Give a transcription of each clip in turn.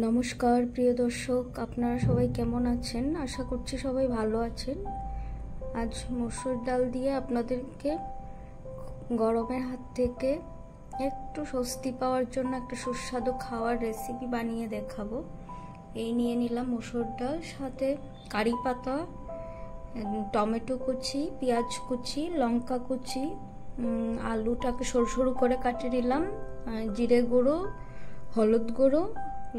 নমস্কার প্রিয় দর্শক, আপনারা সবাই কেমন আছেন? আশা করছি সবাই ভালো আছেন। আজ মসুর ডাল দিয়ে আপনাদেরকে গরমের হাত থেকে একটু স্বস্তি পাওয়ার জন্য একটা সুস্বাদু খাওয়ার রেসিপি বানিয়ে দেখাবো। এই নিয়ে নিলাম মসুর ডাল, সাথে কারি পাতা, টমেটো কুচি, পেঁয়াজ কুচি, লঙ্কা কুচি, আলুটাকে সরু সরু করে কাটিয়ে নিলাম, জিরে গুঁড়ো, হলুদ গুঁড়ো,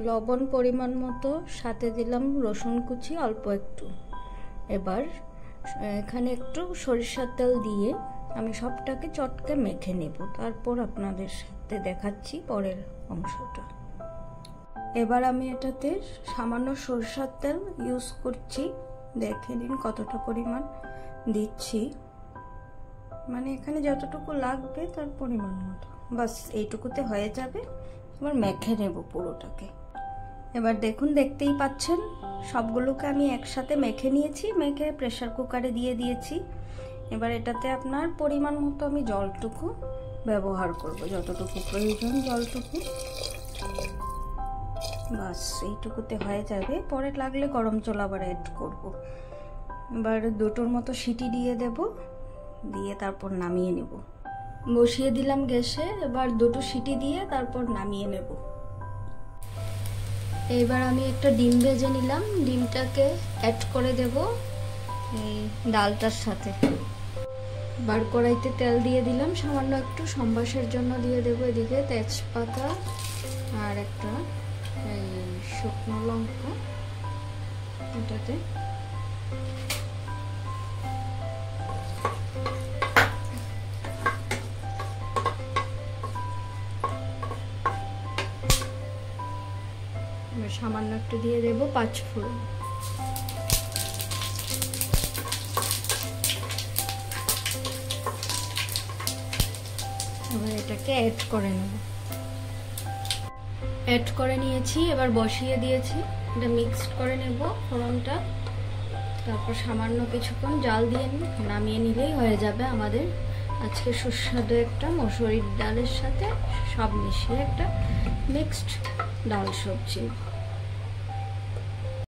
লবণ পরিমাণ মতো, সাথে দিলাম রসুন কুচি অল্প একটু। এবার এখানে একটু সরিষার তেল দিয়ে আমি সবটাকে চটকে মেখে নেব, তারপর আপনাদের সাথে দেখাচ্ছি পরের অংশটা। এবার আমি এটাতে সামান্য সরিষার তেল ইউজ করছি, দেখে নিন কতটা পরিমাণ দিচ্ছি, মানে এখানে যতটুকু লাগবে তার পরিমাণ মতো, বাস এইটুকুতে হয়ে যাবে। এবার মেখে নেব পুরোটাকে। এবার দেখুন, দেখতেই পাচ্ছেন সবগুলোকে আমি একসাথে মেখে নিয়েছি, মেখে প্রেসার কুকারে দিয়ে দিয়েছি। এবার এটাতে আপনার পরিমাণ মতো আমি জলটুকু ব্যবহার করব, যতটুকু প্রয়োজন জলটুকু, বাস এইটুকুতে হয়ে যাবে। পরে লাগলে গরম জল আবার অ্যাড করব। এবার দুটোর মতো সিটি দিয়ে দেব, দিয়ে তারপর নামিয়ে নেব। বসিয়ে দিলাম গ্যাসে, এবার দুটো সিটি দিয়ে তারপর নামিয়ে নেব। এবার আমি একটা ডিম ভেজে নিলাম, ডিমটাকে অ্যাড করে দেব এই ডালটার সাথে। বার কড়াইতে তেল দিয়ে দিলাম সামান্য একটু, সম্বাসের জন্য দিয়ে দেব এদিকে তেজপাতা আর একটা শুকনো লঙ্কা এটাতে। সামান্য একটু দিয়ে দেব পাঁচফোড়ন। এবার এটাকে অ্যাড করে নেব। অ্যাড করে নিয়েছি, এবার বসিয়ে দিয়েছি, এটা মিক্সড করে নেব ফোড়নটা। তারপর সামান্য কিছুক্ষণ জাল দিয়ে নামিয়ে নিলেই হয়ে যাবে আমাদের আজকে সুস্বাদু একটা মসুরির ডালের সাথে সব মিশিয়ে একটা মিক্সড ডাল সবজি।